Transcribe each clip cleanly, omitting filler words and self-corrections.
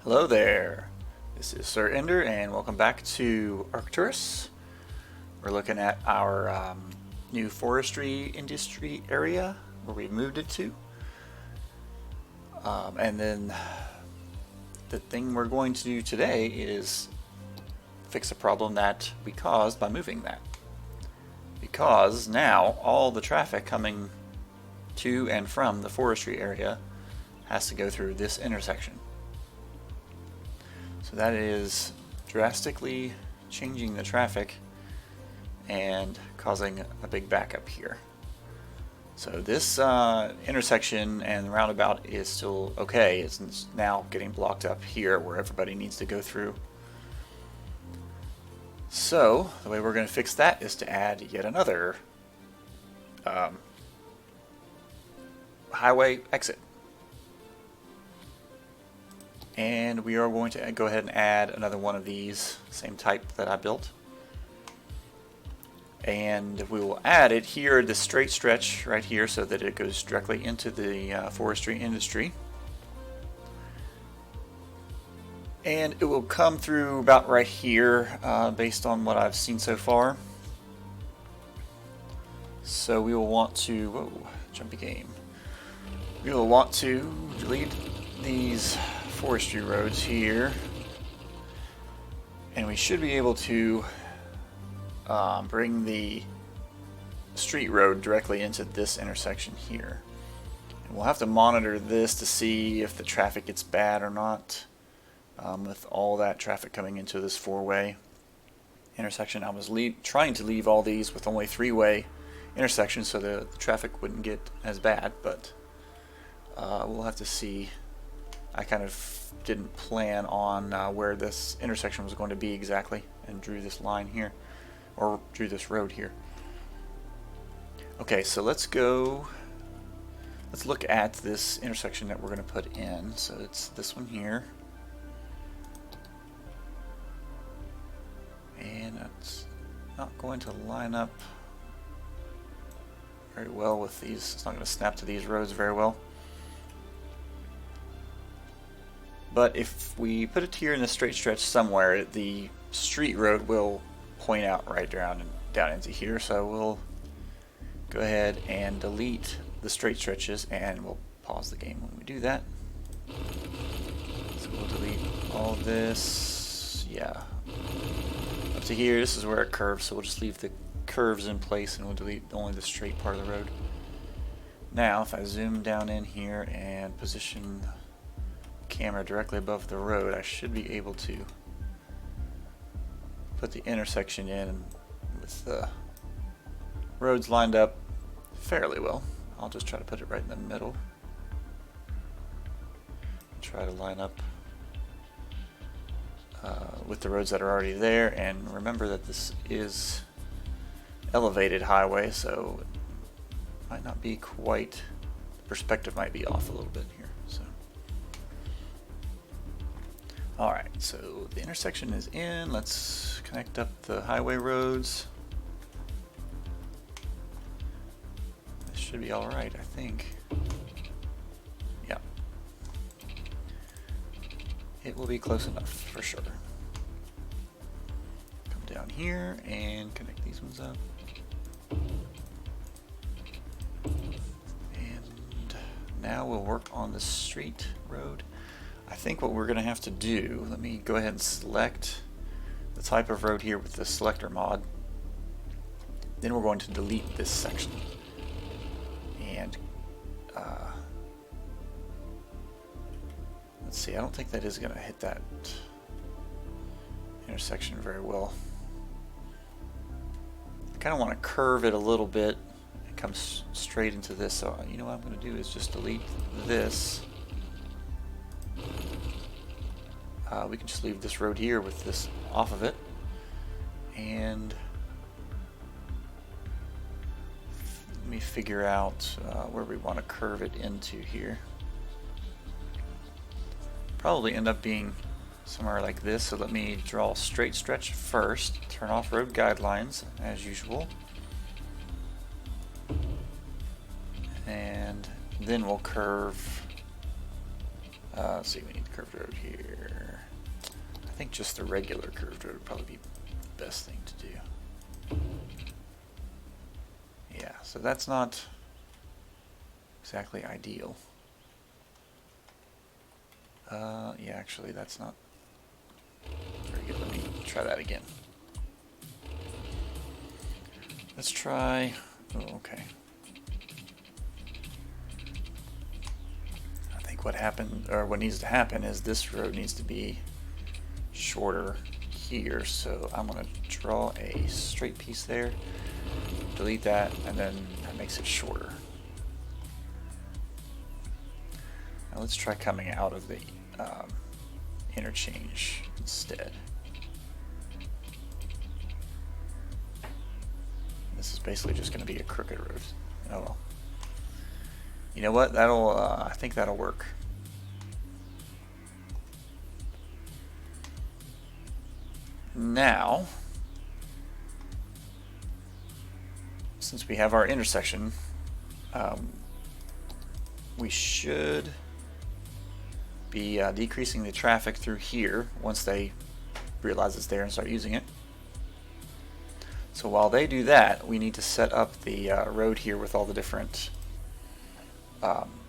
Hello there, this is Sir Ender and welcome back to Arcturus. We're looking at our new forestry industry area where we moved it to. And then the thing we're going to do today is fix a problem that we caused by moving that. Because now all the traffic coming to and from the forestry area has to go through this intersection. So that is drastically changing the traffic and causing a big backup here. So this intersection and roundabout is still okay. It's now getting blocked up here where everybody needs to go through. So the way we're going to fix that is to add yet another highway exit. And we are going to go ahead and add another one of these, same type that I built. And we will add it here, this straight stretch right here, so that it goes directly into the forestry industry. And it will come through about right here, based on what I've seen so far. So we will want to, whoa, jumpy game. We will want to delete these forestry roads here, and we should be able to bring the street road directly into this intersection here. And we'll have to monitor this to see if the traffic gets bad or not. With all that traffic coming into this four-way intersection, I was trying to leave all these with only three-way intersections so the traffic wouldn't get as bad, but we'll have to see. I kind of didn't plan on where this intersection was going to be exactly and drew this line here, or drew this road here. Okay, so let's look at this intersection that we're going to put in. So it's this one here. And that's not going to line up very well with these. It's not going to snap to these roads very well. But if we put it here in a straight stretch somewhere, the street road will point out right down into here. So we'll go ahead and delete the straight stretches, and we'll pause the game when we do that. So we'll delete all of this. Yeah. Up to here, this is where it curves, so we'll just leave the curves in place and we'll delete only the straight part of the road. Now, if I zoom down in here and position camera directly above the road, I should be able to put the intersection in with the roads lined up fairly well. I'll just try to put it right in the middle. Try to line up with the roads that are already there, and remember that this is elevated highway, so it might not be quite, the perspective might be off a little bit here. So alright, so the intersection is in. Let's connect up the highway roads. This should be alright, I think. Yeah. It will be close enough for sure. Come down here and connect these ones up. And now we'll work on the street road. I think what we're going to have to do, let me go ahead and select the type of road here with the selector mod. Then we're going to delete this section. And let's see, I don't think that is going to hit that intersection very well. I kind of want to curve it a little bit and come straight into this. So you know what I'm going to do is just delete this. We can just leave this road here with this off of it, and let me figure out where we want to curve it into here. Probably end up being somewhere like this, so let me draw a straight stretch first, turn off road guidelines as usual, and then we'll curve Let's see, we need the curved road here. I think just the regular curved road would probably be the best thing to do. Yeah, so that's not exactly ideal. Yeah, actually that's not very good. Let me try that again. Let's try, oh, okay. I think what happened, or what needs to happen is this road needs to be shorter here. So I'm gonna draw a straight piece there, delete that, and then that makes it shorter. Now let's try coming out of the interchange instead. This is basically just going to be a crooked road. Oh well. You know what? That'll I think that'll work. Now, since we have our intersection, we should be decreasing the traffic through here once they realize it's there and start using it. So while they do that, we need to set up the road here with all the different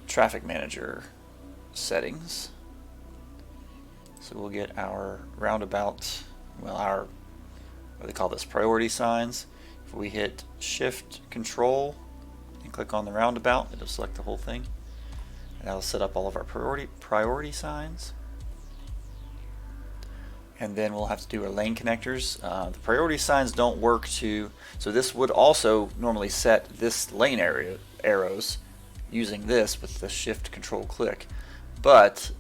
traffic manager settings. So we'll get our roundabout, well, our, what do they call this, priority signs. If we hit Shift Control and click on the roundabout, it'll select the whole thing. And that'll set up all of our priority signs. And then we'll have to do our lane connectors. The priority signs don't work to, so this would also normally set this lane arrows using this with the Shift Control click. But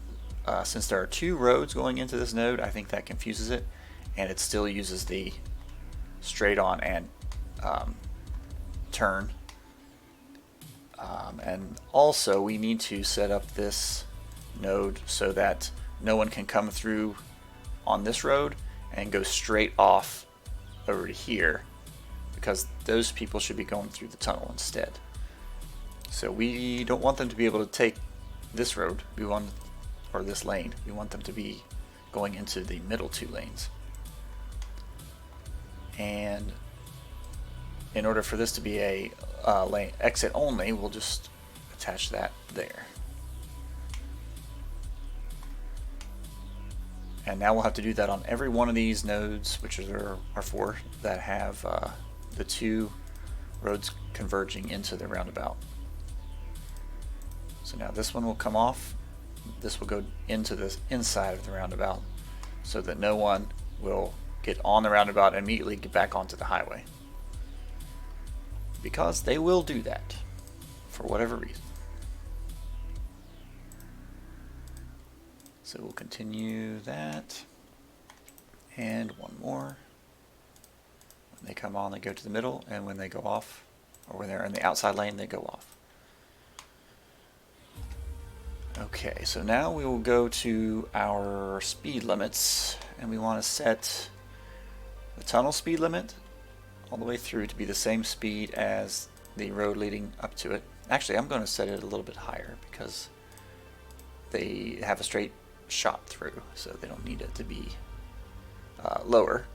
since there are two roads going into this node, I think that confuses it, and it still uses the straight on and turn. And also we need to set up this node so that no one can come through on this road and go straight off over to here, because those people should be going through the tunnel instead. So we don't want them to be able to take this road, or this lane. We want them to be going into the middle two lanes. And in order for this to be a lane exit only, we'll just attach that there. And now we'll have to do that on every one of these nodes, which are our four that have the two roads converging into the roundabout. So now this one will come off. This will go into the inside of the roundabout so that no one will get on the roundabout and immediately get back onto the highway. Because they will do that for whatever reason. So we'll continue that. And one more. When they come on, they go to the middle, and when they go off, or when they're in the outside lane, they go off. Okay, so now we will go to our speed limits, and we want to set the tunnel speed limit all the way through to be the same speed as the road leading up to it. Actually, I'm going to set it a little bit higher because they have a straight shot through, so they don't need it to be lower.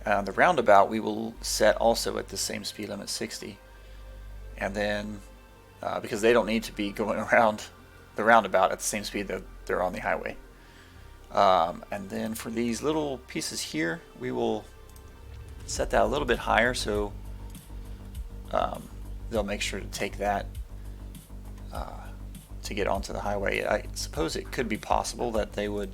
The roundabout we will set also at the same speed limit, 60, and then because they don't need to be going around the roundabout at the same speed that they're on the highway. And then for these little pieces here, we will set that a little bit higher, so they'll make sure to take that to get onto the highway. I suppose it could be possible that they would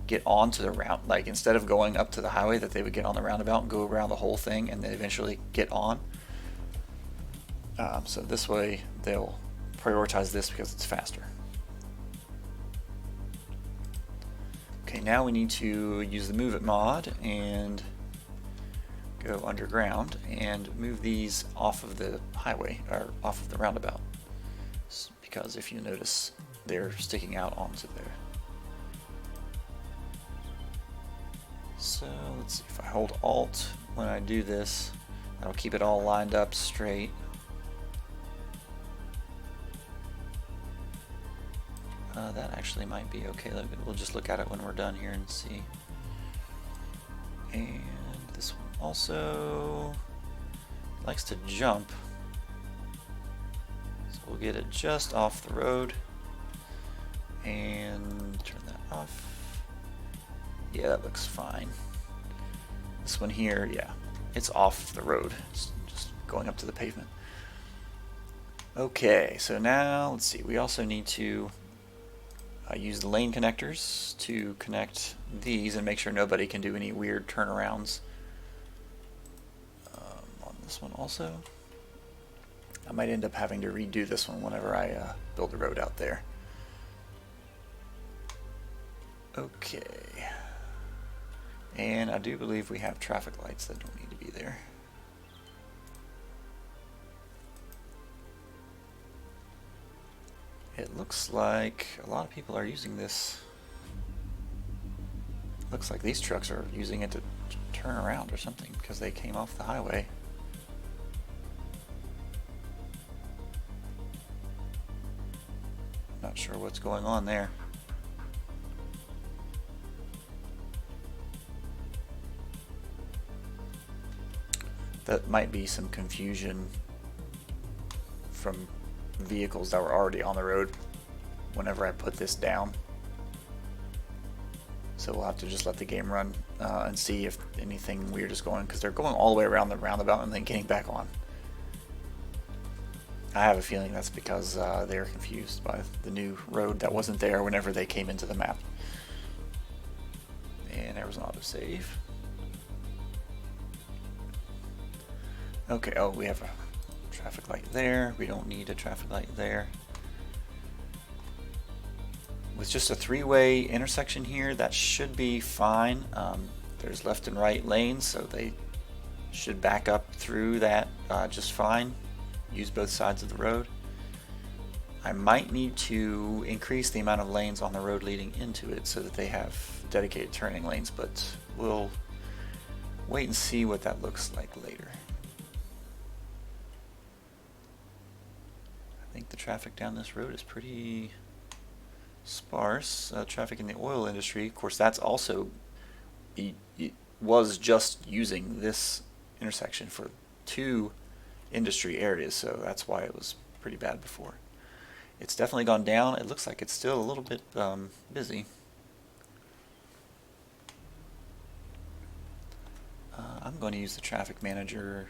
get onto the like instead of going up to the highway, that they would get on the roundabout and go around the whole thing and then eventually get on. So this way they'll prioritize this because it's faster. Okay, now we need to use the Move It mod and go underground and move these off of the highway, or off of the roundabout, because if you notice, they're sticking out onto there. So let's see, if I hold Alt when I do this, that'll keep it all lined up straight. That actually might be okay. We'll just look at it when we're done here and see. And this one also likes to jump. So we'll get it just off the road and turn that off. Yeah, that looks fine. This one here, yeah, it's off the road. It's just going up to the pavement. Okay, so now let's see. We also need to use the lane connectors to connect these and make sure nobody can do any weird turnarounds on this one also. I might end up having to redo this one whenever I build the road out there. Okay. And I do believe we have traffic lights that don't need to be there. It looks like a lot of people are using this. Looks like these trucks are using it to turn around or something because they came off the highway. Not sure what's going on there. That might be some confusion from vehicles that were already on the road whenever I put this down. So we'll have to just let the game run and see if anything weird is going, because they're going all the way around the roundabout and then getting back on. I have a feeling that's because they were confused by the new road that wasn't there whenever they came into the map. And there was an autosave. Okay, oh, we have a traffic light there. We don't need a traffic light there. With just a three-way intersection here, that should be fine. There's left and right lanes, so they should back up through that just fine. Use both sides of the road. I might need to increase the amount of lanes on the road leading into it so that they have dedicated turning lanes, but we'll wait and see what that looks like later. I think the traffic down this road is pretty sparse. Traffic in the oil industry, of course, that's also it was just using this intersection for two industry areas, so that's why it was pretty bad before. It's definitely gone down. It looks like it's still a little bit busy. I'm going to use the traffic manager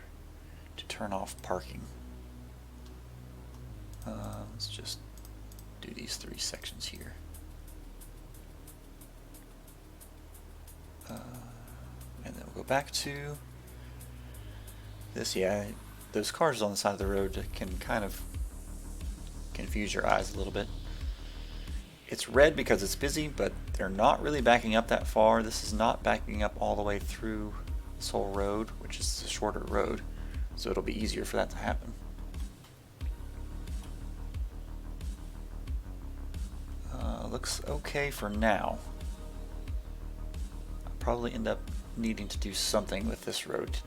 to turn off parking. Let's just do these three sections here. And then we'll go back to this. Yeah, those cars on the side of the road can kind of confuse your eyes a little bit. It's red because it's busy, but they're not really backing up that far. This is not backing up all the way through this whole road, which is a shorter road, so it'll be easier for that to happen. Looks okay for now. I'll probably end up needing to do something with this road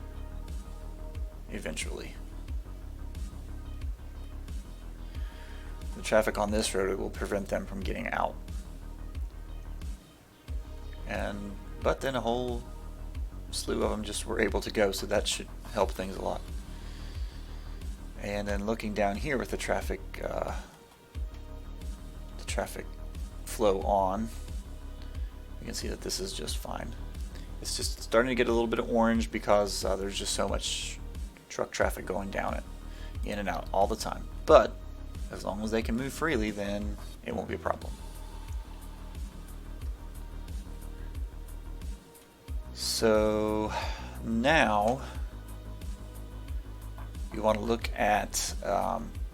eventually. The traffic on this road will prevent them from getting out. But then a whole slew of them just were able to go, so that should help things a lot. And then looking down here with the traffic flow on, you can see that this is just fine. It's just starting to get a little bit of orange because there's just so much truck traffic going down it, in and out all the time. But as long as they can move freely, then it won't be a problem. So now you want to look at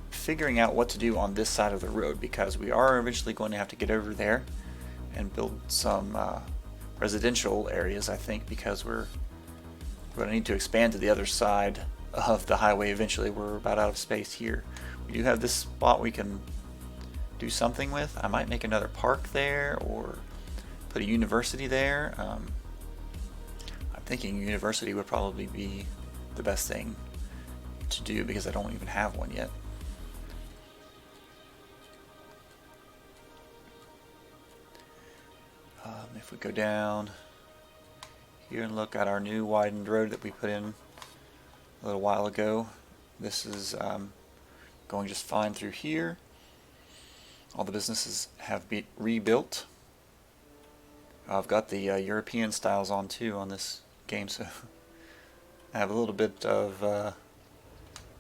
figuring out what to do on this side of the road, because we are eventually going to have to get over there and build some residential areas, I think, because we're going to need to expand to the other side of the highway eventually. We're about out of space here. We do have this spot we can do something with. I might make another park there or put a university there. I'm thinking university would probably be the best thing to do because I don't even have one yet. If we go down here and look at our new widened road that we put in a little while ago, this is going just fine through here. All the businesses have been rebuilt. I've got the European styles on too on this game, so I have a little bit of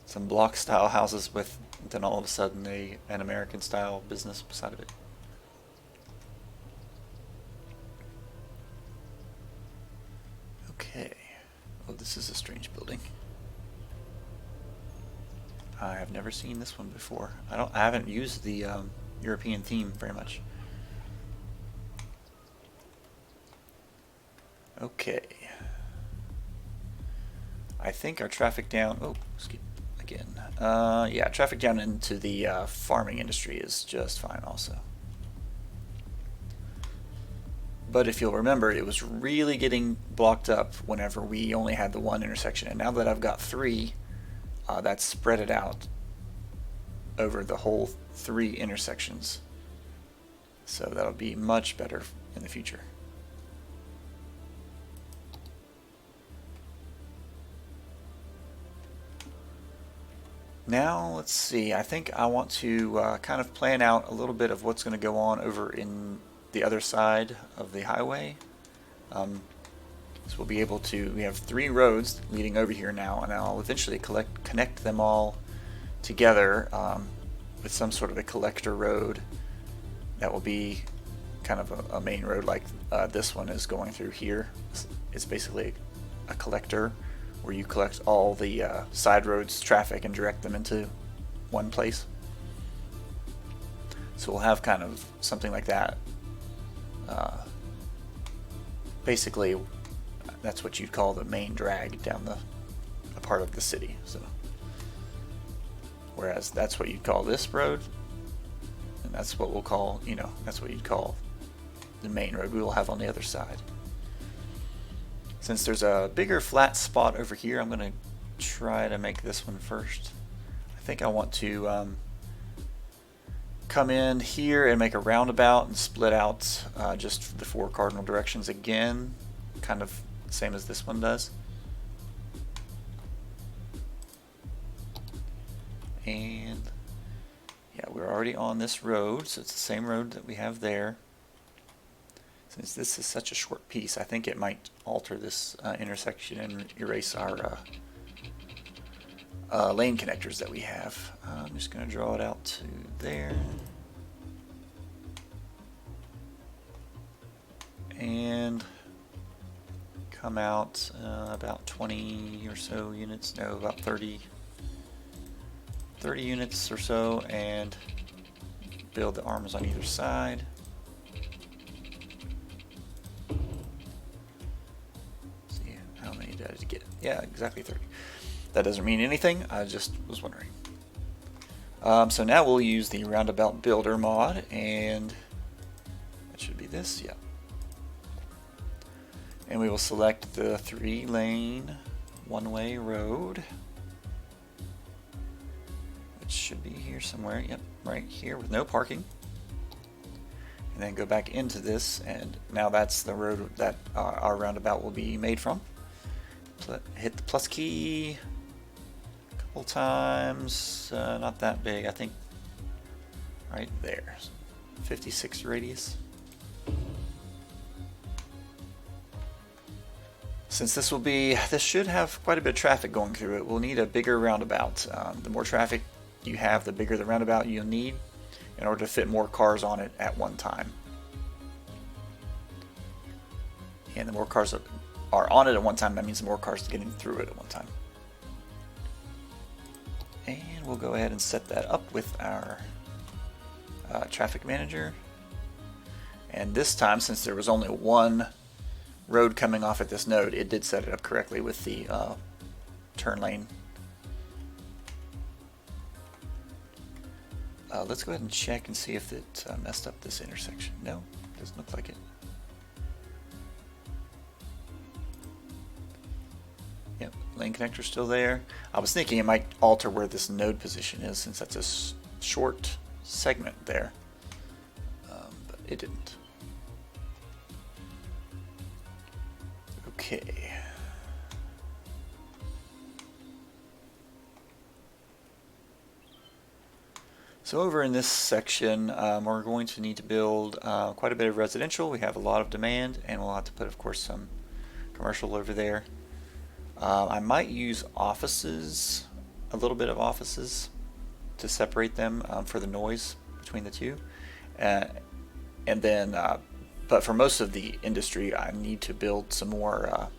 some block style houses with then all of a sudden an American style business beside of it. Okay. Oh, this is a strange building. I have never seen this one before. I haven't used the European theme very much. Okay. I think our traffic down. Oh, excuse again. Yeah, traffic down into the farming industry is just fine also. But if you'll remember, it was really getting blocked up whenever we only had the one intersection, and now that I've got three, that's spread it out over the whole three intersections. So that'll be much better in the future. Now, let's see, I think I want to kind of plan out a little bit of what's going to go on over in the other side of the highway. So we'll be able to, we have three roads leading over here now, and I'll eventually connect them all together with some sort of a collector road that will be kind of a main road like this one is going through here. It's basically a collector where you collect all the side roads traffic and direct them into one place. So we'll have kind of something like that. Basically, that's what you'd call the main drag down a part of the city. So, whereas that's what you'd call this road, and that's what we'll call, that's what you'd call the main road we will have on the other side. Since there's a bigger flat spot over here, I'm going to try to make this one first. I think I want to come in here and make a roundabout and split out just the four cardinal directions again, kind of same as this one does. And yeah, we're already on this road, so it's the same road that we have there. Since this is such a short piece, I think it might alter this intersection and erase our lane connectors that we have. I'm just going to draw it out to there. And come out about 20 or so units, no, about 30 units or so, and build the arms on either side. How many did I get? Yeah, exactly 30. That doesn't mean anything, I just was wondering. So now we'll use the Roundabout Builder mod, and that should be this, yeah. And we will select the 3-lane one-way road, which should be here somewhere, yep, right here with no parking. And then go back into this, and now that's the road that our roundabout will be made from. Hit the plus key a couple times, not that big, I think right there, 56 radius. Since this should have quite a bit of traffic going through it, we'll need a bigger roundabout. The more traffic you have, the bigger the roundabout you'll need in order to fit more cars on it at one time. And the more cars are on it at one time, that means the more cars getting through it at one time. And we'll go ahead and set that up with our traffic manager. And this time, since there was only one road coming off at this node, it did set it up correctly with the turn lane. Let's go ahead and check and see if it messed up this intersection. No, doesn't look like it. Yep, lane connector's still there. I was thinking it might alter where this node position is, since that's a short segment there, but it didn't. Okay. So over in this section, we're going to need to build quite a bit of residential. We have a lot of demand, and we'll have to put, of course, some commercial over there. I might use offices, a little bit of offices, to separate them for the noise between the two. And then, but for most of the industry, I need to build some more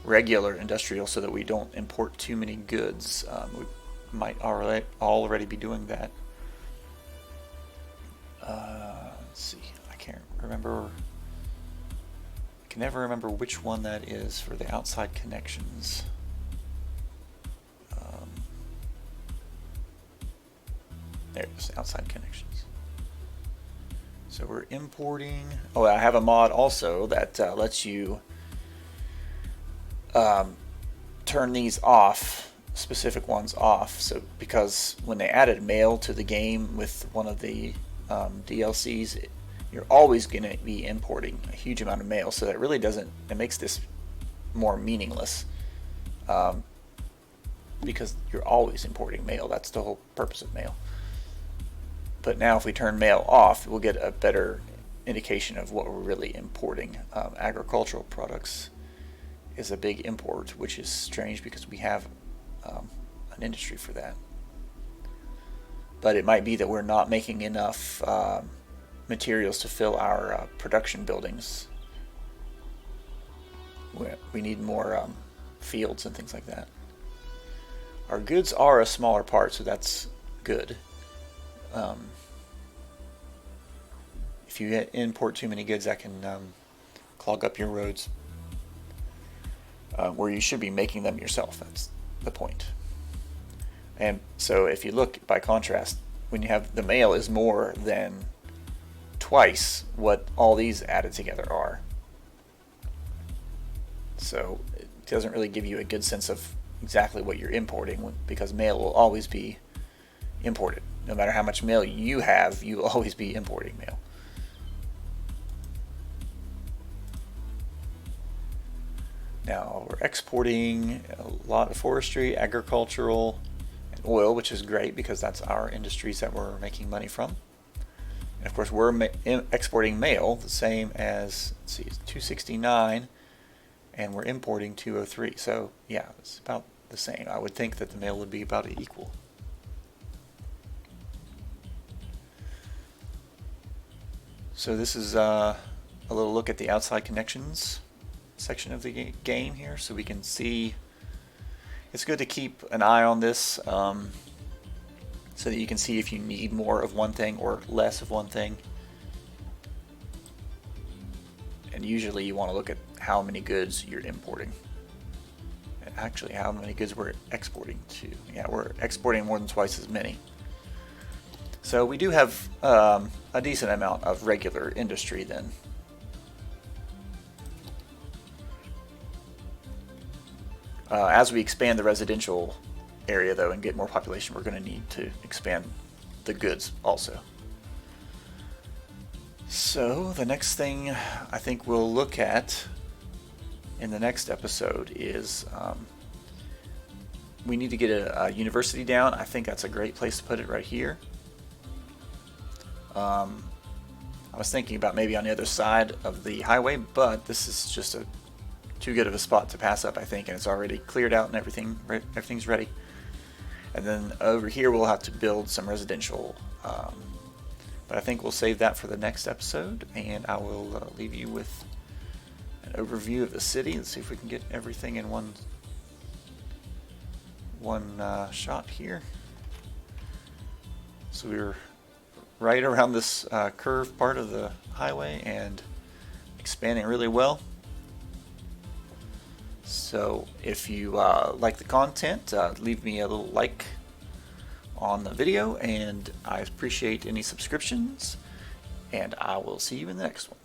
regular industrial so that we don't import too many goods. We might already be doing that. Let's see, I can't remember. I can never remember which one that is for the outside connections. There's outside connections. So we're importing. Oh, I have a mod also that lets you turn these off, specific ones off. So because when they added mail to the game with one of the DLCs, you're always going to be importing a huge amount of mail. So that really doesn't. It makes this more meaningless because you're always importing mail. That's the whole purpose of mail. But now if we turn mail off, we'll get a better indication of what we're really importing. Agricultural products is a big import, which is strange because we have an industry for that. But it might be that we're not making enough materials to fill our production buildings. We need more fields and things like that. Our goods are a smaller part, so that's good. If you import too many goods, that can clog up your roads, where you should be making them yourself. That's the point. And so if you look by contrast, when you have the mail is more than twice what all these added together are. So it doesn't really give you a good sense of exactly what you're importing, because mail will always be imported. No matter how much mail you have, you will always be importing mail. Now we're exporting a lot of forestry, agricultural, and oil, which is great because that's our industries that we're making money from. And of course we're exporting mail, the same as, let's see, it's 269, and we're importing 203. So yeah, it's about the same. I would think that the mail would be about equal. So this is a little look at the outside connections section of the game here, so we can see. It's good to keep an eye on this so that you can see if you need more of one thing or less of one thing. And usually you want to look at how many goods you're importing. And actually how many goods we're exporting to. Yeah, we're exporting more than twice as many. So we do have a decent amount of regular industry then. As we expand the residential area though and get more population, we're going to need to expand the goods also. So the next thing I think we'll look at in the next episode is we need to get a university down. I think that's a great place to put it right here. I was thinking about maybe on the other side of the highway, but this is just too good of a spot to pass up, I think, and it's already cleared out and everything's ready. And then over here we'll have to build some residential, but I think we'll save that for the next episode, and I will leave you with an overview of the city. Let's see if we can get everything in one shot here. So we're right around this curved part of the highway and expanding really well. So if you like the content, leave me a little like on the video, and I appreciate any subscriptions, and I will see you in the next one.